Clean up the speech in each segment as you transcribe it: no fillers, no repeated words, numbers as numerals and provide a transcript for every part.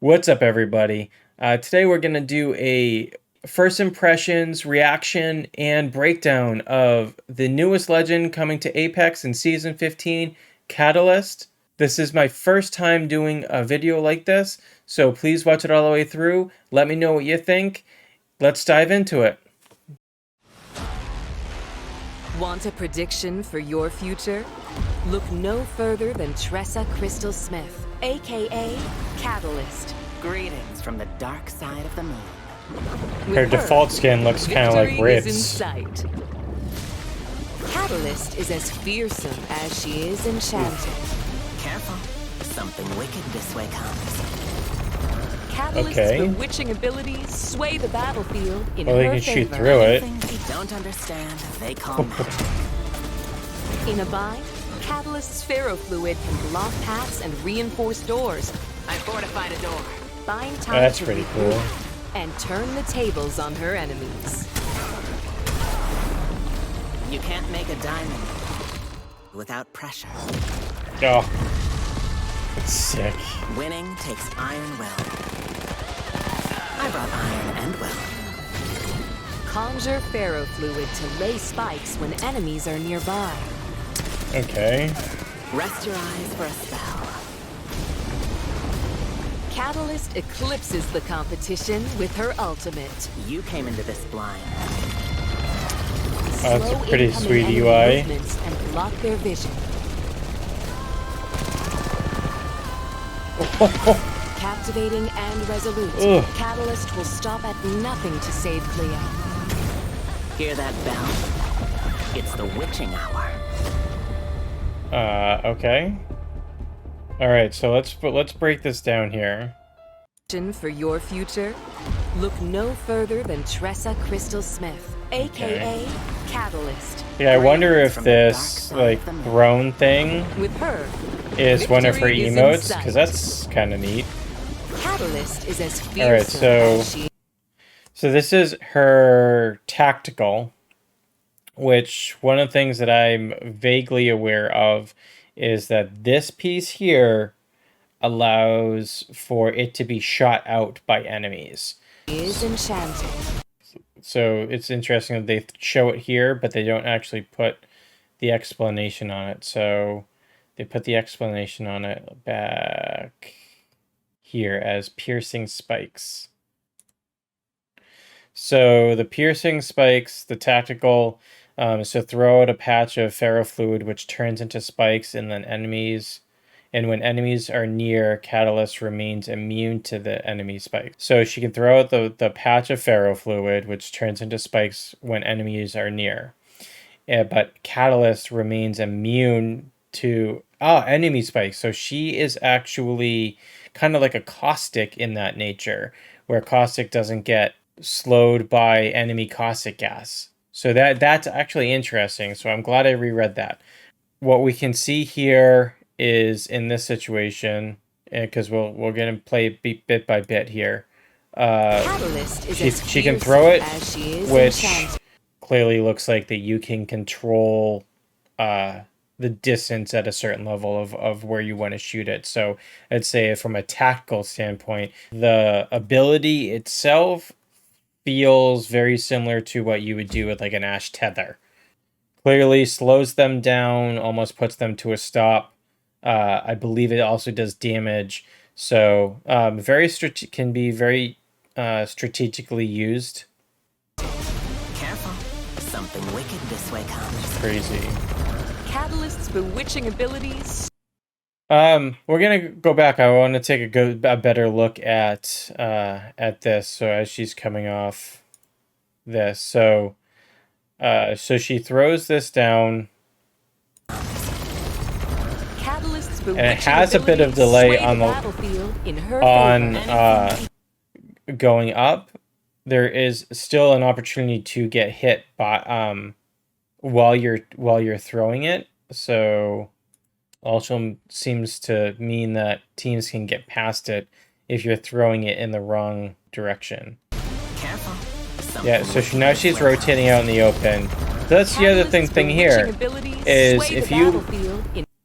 What's up, everybody? Today we're going to do a first impressions, reaction, and breakdown of the newest legend coming to Apex in Season 15, Catalyst. This is my first time doing a video like this, so please watch it all the way through. Let me know what you think. Let's dive into it. Want a prediction for your future? Look no further than Tressa Crystal Smith, aka Catalyst. Greetings from the dark side of the moon. Her default skin looks kind of like victory is in Ritz. sight. Catalyst is as fearsome as she is enchanted. Careful, something wicked this way comes. Catalyst's bewitching abilities sway the battlefield in Well, her they can favor. shoot through it. Things you don't understand, they call magic. In a bind, Catalyst's ferrofluid can block paths and reinforce doors. I fortified a door. Bind time That's to pretty regroup cool. and turn the tables on her enemies. You can't make a diamond without pressure. Oh, it's sick. Winning takes iron will. I brought iron and will. Conjure ferrofluid to lay spikes when enemies are nearby. Okay. Rest your eyes for a spell. Catalyst eclipses the competition with her ultimate. You came into this blind. Oh, that's a Slow pretty incoming sweet enemy UI. movements and block their vision. Captivating and resolute, Ugh. Catalyst will stop at nothing to save Cleo. Hear that bell? It's the witching hour. Okay. All right, so let's break this down here. For your future, look no further than Tressa Crystal Smith, aka Catalyst. Yeah, I wonder if From the dark this side like of the moon. throne thing With her, is one of her victory is in emotes, sight. because that's kind of neat. Catalyst is as fearsome All right, as she. So this is her tactical, which one of the things that I'm vaguely aware of is that this piece here allows for it to be shot out by enemies. Is enchanted. So it's interesting that they show it here, but they don't actually put the explanation on it. So they put the explanation on it back here as piercing spikes. So the piercing spikes, the tactical, so throw out a patch of ferrofluid which turns into spikes, and then enemies. And when enemies are near, Catalyst remains immune to the enemy spike. So she can throw out the patch of ferrofluid, which turns into spikes when enemies are near. But Catalyst remains immune to enemy spikes. So she is actually kind of like a caustic in that nature, where caustic doesn't get slowed by enemy caustic gas. So that's actually interesting. So I'm glad I reread that. What we can see here is in this situation, because we're gonna play bit by bit here. Catalyst is as She can fearsome throw it, as she is which enchanted. clearly looks like that you can control the distance at a certain level of where you want to shoot it. So I'd say from a tactical standpoint, the ability itself feels very similar to what you would do with like an Ash Tether. Clearly slows them down, almost puts them to a stop. I believe it also does damage. So can be very strategically used. Careful, something wicked this way comes. Crazy. Catalyst's bewitching abilities. We're gonna go back. I want to take a better look at this. So as she's coming off this, so she throws this down, Catalyst's and it has a bit of delay on going up. There is still an opportunity to get hit by while you're throwing it. So also seems to mean that teams can get past it if you're throwing it in the wrong direction. Careful. Yeah, so now she's rotating out in the open. So that's the other thing here, is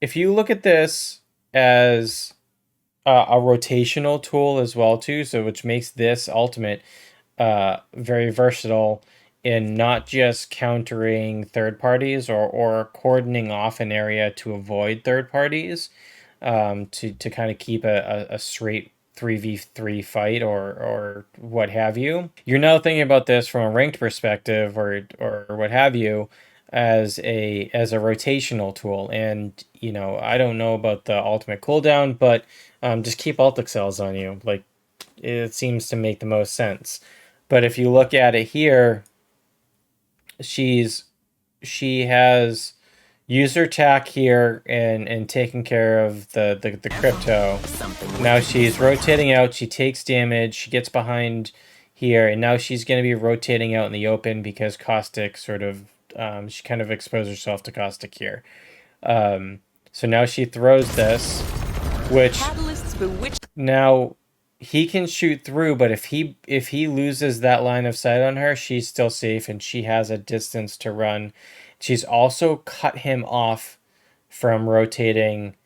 if you look at this as a rotational tool as well too, so which makes this ultimate very versatile in not just countering third parties or cordoning off an area to avoid third parties, to kind of keep a straight 3v3 fight or what have you. You're now thinking about this from a ranked perspective or what have you as a rotational tool. And you know, I don't know about the ultimate cooldown, but just keep alt excels on you. Like, it seems to make the most sense. But if you look at it here, she has user tack here and taking care of the crypto. Now she's rotating out, she takes damage, she gets behind here, and now she's going to be rotating out in the open because Caustic sort of, she kind of exposed herself to Caustic here. So now she throws this, which now he can shoot through, but if he loses that line of sight on her, she's still safe and she has a distance to run. She's also cut him off from rotating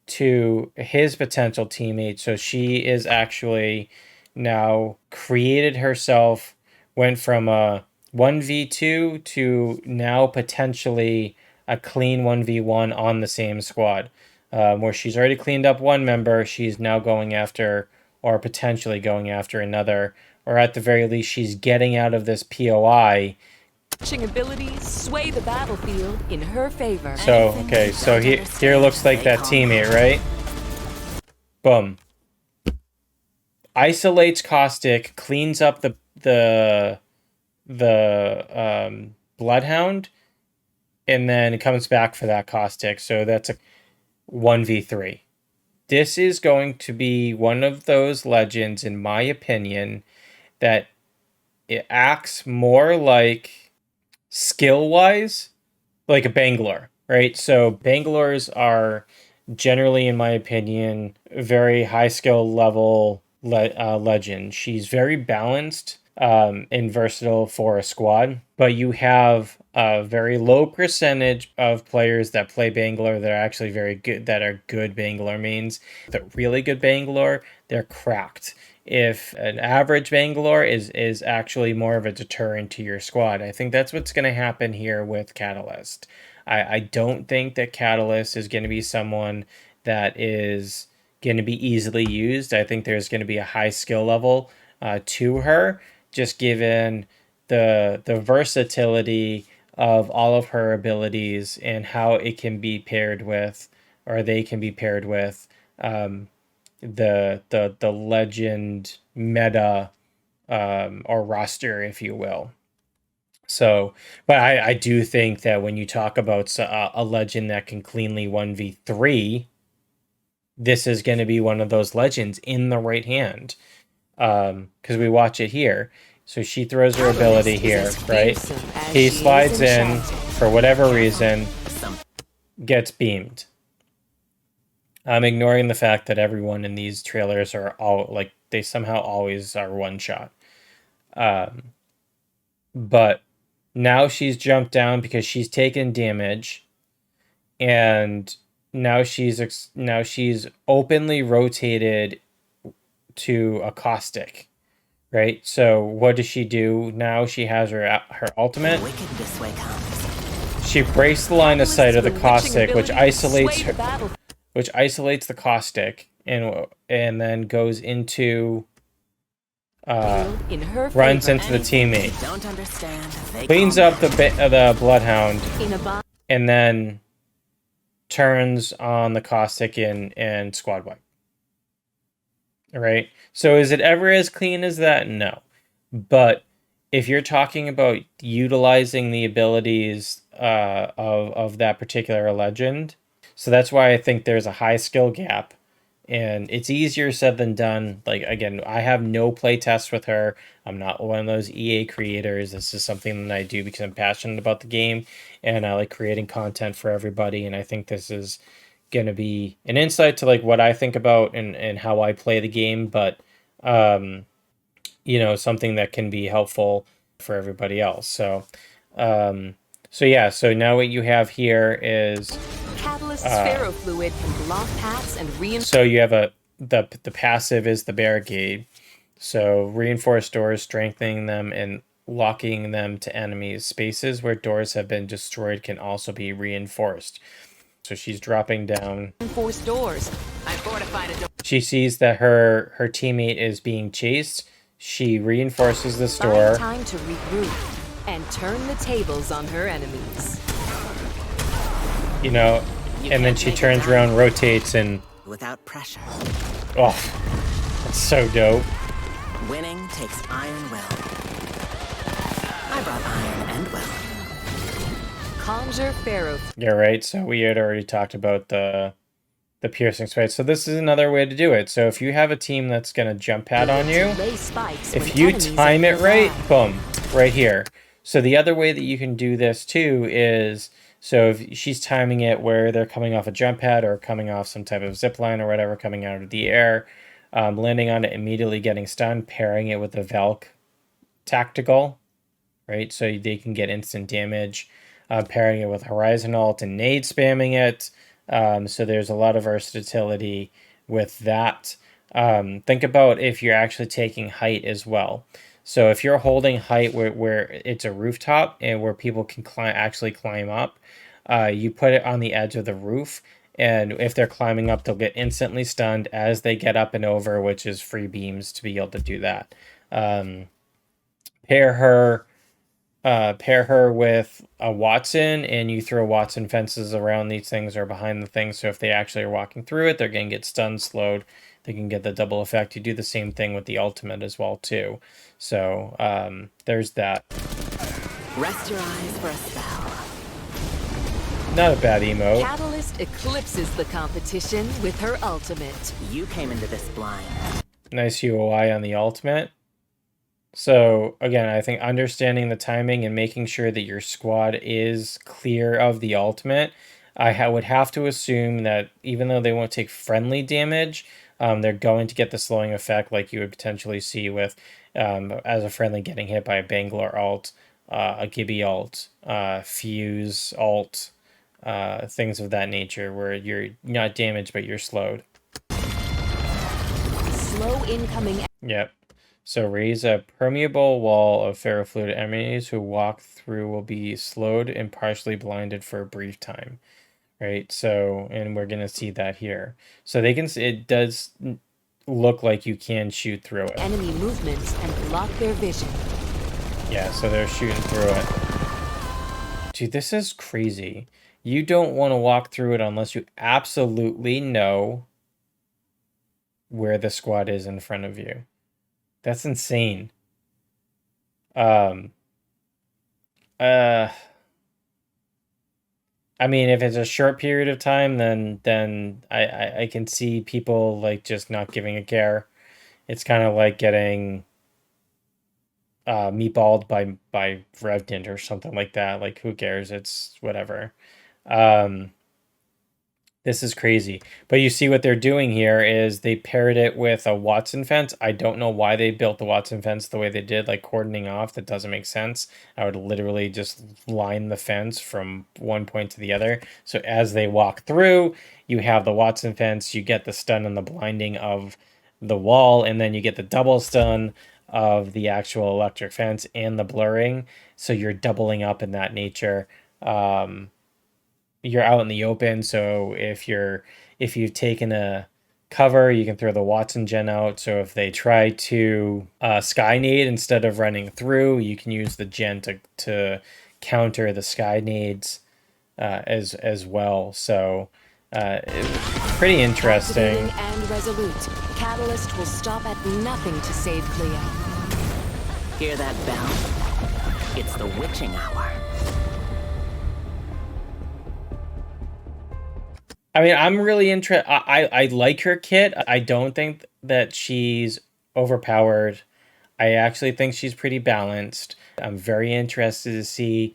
to his potential teammate. So she is actually now created herself, went from a 1v2 to now potentially a clean 1v1 on the same squad. Where she's already cleaned up one member, she's now going after, or potentially going after another, or at the very least, she's getting out of this POI. Abilities sway the battlefield in her favor. So, okay, so here looks like that teammate, right? Boom. Isolates Caustic, cleans up the Bloodhound, and then it comes back for that Caustic. So that's a 1v3. This is going to be one of those legends, in my opinion, that it acts more like, skill-wise, like a Bangalore, right? So Bangalores are generally, in my opinion, very high skill level legend. She's very balanced and versatile for a squad, but you have a very low percentage of players that play Bangalore that are actually very good, that are good Bangalore mains. The really good Bangalore, they're cracked. If an average Bangalore is actually more of a deterrent to your squad. I think that's what's going to happen here with Catalyst. I don't think that Catalyst is going to be someone that is going to be easily used. I think there's going to be a high skill level to her, just given the versatility of all of her abilities and how it can be paired with, or they can be paired with, the legend meta, or roster, if you will. So, but I do think that when you talk about a legend that can cleanly 1v3, this is going to be one of those legends in the right hand, because we watch it here. So she throws her ability here, right? He slides in for whatever reason, gets beamed. I'm ignoring the fact that everyone in these trailers are all, like, they somehow always are one shot. But now she's jumped down because she's taken damage, and now she's openly rotated to a Caustic, right? So what does she do now? She has her ultimate. She breaks the line of sight of the Caustic, which isolates her, which isolates the Caustic, and then goes into runs into the teammate, cleans up the Bloodhound, and then turns on the Caustic and squad wipe. All right. So is it ever as clean as that? No. But if you're talking about utilizing the abilities of that particular legend, so that's why I think there's a high skill gap, and it's easier said than done. Like, again, I have no play tests with her. I'm not one of those EA creators. This is something that I do because I'm passionate about the game, and I like creating content for everybody. And I think this is going to be an insight to like what I think about and how I play the game, but you know, something that can be helpful for everybody else. So so yeah, so now what you have here is Catalyst ferrofluid can block paths and so you have a the passive is the Barricade. So reinforced doors, strengthening them and locking them to enemies. Spaces where doors have been destroyed can also be reinforced. So she's dropping down. Reinforced doors. I fortified a door. She sees that her teammate is being chased. She reinforces this Buying door. time to regroup and turn the tables on her enemies. You know, and then she turns around, rotates, and Without pressure. oh, that's so dope. Winning takes iron will. I brought iron and will. Conjure Pharaoh. Yeah, right. So we had already talked about the piercing spikes. So this is another way to do it. So if you have a team that's gonna jump pad on you, Lay spikes if when you enemies time are it right, nearby. boom, right here. So the other way that you can do this too is, so if she's timing it where they're coming off a jump pad or coming off some type of zip line or whatever, coming out of the air, landing on it, immediately getting stunned, pairing it with the Valk tactical, right? So they can get instant damage, pairing it with Horizon Alt and nade spamming it. So there's a lot of versatility with that. Think about if you're actually taking height as well. So if you're holding height where it's a rooftop and where people can actually climb up, you put it on the edge of the roof. And if they're climbing up, they'll get instantly stunned as they get up and over, which is free beams to be able to do that. Pair her with a Watson, and you throw Watson fences around these things or behind the things. So if they actually are walking through it, they're going to get stunned, slowed. They can get the double effect. You do the same thing with the ultimate as well too. So there's that. Rest your eyes for a spell. Not a bad emote. Catalyst eclipses the competition with her ultimate. You came into this blind. Nice UI on the ultimate. So again, I think understanding the timing and making sure that your squad is clear of the ultimate, I would have to assume that even though they won't take friendly damage, they're going to get the slowing effect like you would potentially see with as a friendly getting hit by a Bangalore alt, a Gibby alt, Fuse alt, things of that nature where you're not damaged but you're slowed. Slow incoming. Yep. So raise a permeable wall of ferrofluid. Enemies who walk through will be slowed and partially blinded for a brief time. Right. So, and we're going to see that here. So they can, it does look like you can shoot through it. Enemy movements and block their vision. Yeah. So they're shooting through it. Dude, this is crazy. You don't want to walk through it unless you absolutely know where the squad is in front of you. That's insane. I mean, if it's a short period of time, then I can see people like just not giving a care. It's kind of like getting meatballed by Revenant or something like that. Like, who cares? It's whatever. This is crazy. But you see what they're doing here is they paired it with a Watson fence. I don't know why they built the Watson fence the way they did, like cordoning off. That doesn't make sense. I would literally just line the fence from one point to the other. So as they walk through, you have the Watson fence, you get the stun and the blinding of the wall, and then you get the double stun of the actual electric fence and the blurring. So you're doubling up in that nature. You're out in the open, so if you've taken a cover, you can throw the Watson gen out. So if they try to sky nade instead of running through, you can use the gen to counter the sky nades as well. So pretty interesting. Activating and resolute. Catalyst will stop at nothing to save Cleo. Hear that bell? It's the witching hour. I mean, I'm really interested. I like her kit. I don't think that she's overpowered. I actually think she's pretty balanced. I'm very interested to see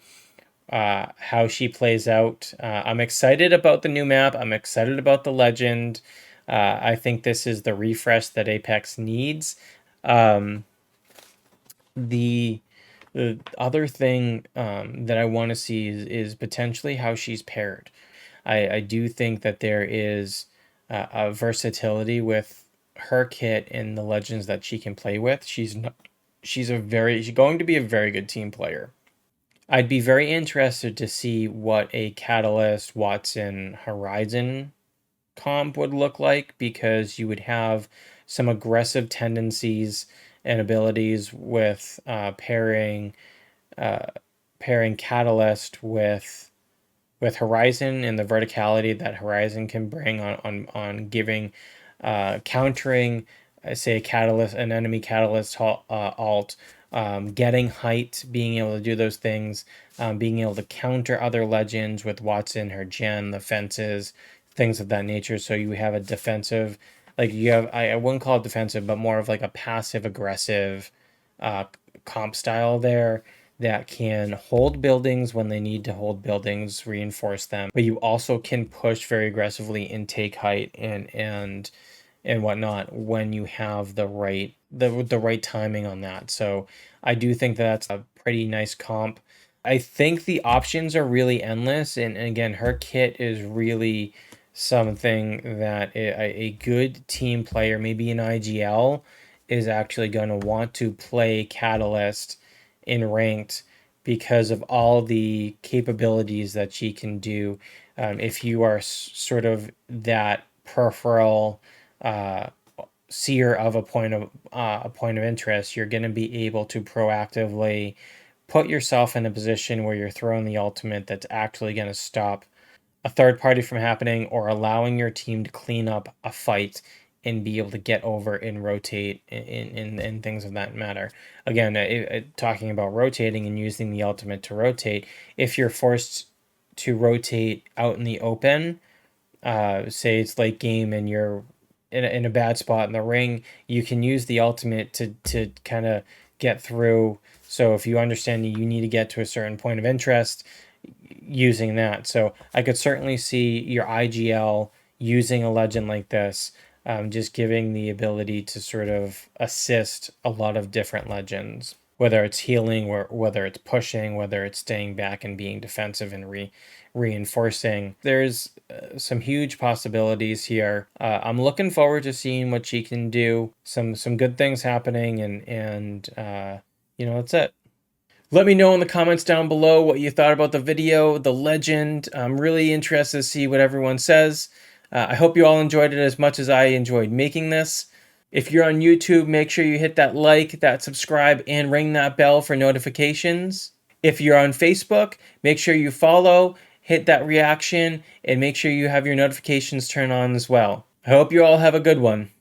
how she plays out. I'm excited about the new map. I'm excited about the legend. I think this is the refresh that Apex needs. The other thing that I want to see is potentially how she's paired. I do think that there is a versatility with her kit and the legends that she can play with, she's going to be a very good team player. I'd be very interested to see what a Catalyst, Watson, Horizon comp would look like, because you would have some aggressive tendencies and abilities with pairing Catalyst with Horizon, and the verticality that Horizon can bring on giving countering, say, an enemy Catalyst alt, getting height, being able to do those things, being able to counter other legends with Watson, her gen, the fences, things of that nature. So you have a defensive, like you have, I wouldn't call it defensive, but more of like a passive aggressive comp style there that can hold buildings when they need to hold buildings, reinforce them, but you also can push very aggressively and take height and whatnot when you have the right timing on that. So I do think that's a pretty nice comp. I think the options are really endless, and again, her kit is really something that a good team player, maybe an IGL, is actually going to want to play Catalyst in ranked, because of all the capabilities that she can do. If you are sort of that peripheral seer of a point of interest, you're going to be able to proactively put yourself in a position where you're throwing the ultimate that's actually going to stop a third party from happening, or allowing your team to clean up a fight and be able to get over and rotate in things of that matter. Again, talking about rotating and using the ultimate to rotate, if you're forced to rotate out in the open, say it's late game and you're in a bad spot in the ring, you can use the ultimate to kind of get through. So if you understand that you need to get to a certain point of interest, using that. So I could certainly see your IGL using a legend like this, just giving the ability to sort of assist a lot of different legends, whether it's healing, or whether it's pushing, whether it's staying back and being defensive and reinforcing. There's some huge possibilities here. I'm looking forward to seeing what she can do. Some good things happening, and that's it. Let me know in the comments down below what you thought about the video, the legend. I'm really interested to see what everyone says. I hope you all enjoyed it as much as I enjoyed making this. If you're on YouTube, make sure you hit that like, that subscribe, and ring that bell for notifications. If you're on Facebook, make sure you follow, hit that reaction, and make sure you have your notifications turned on as well. I hope you all have a good one.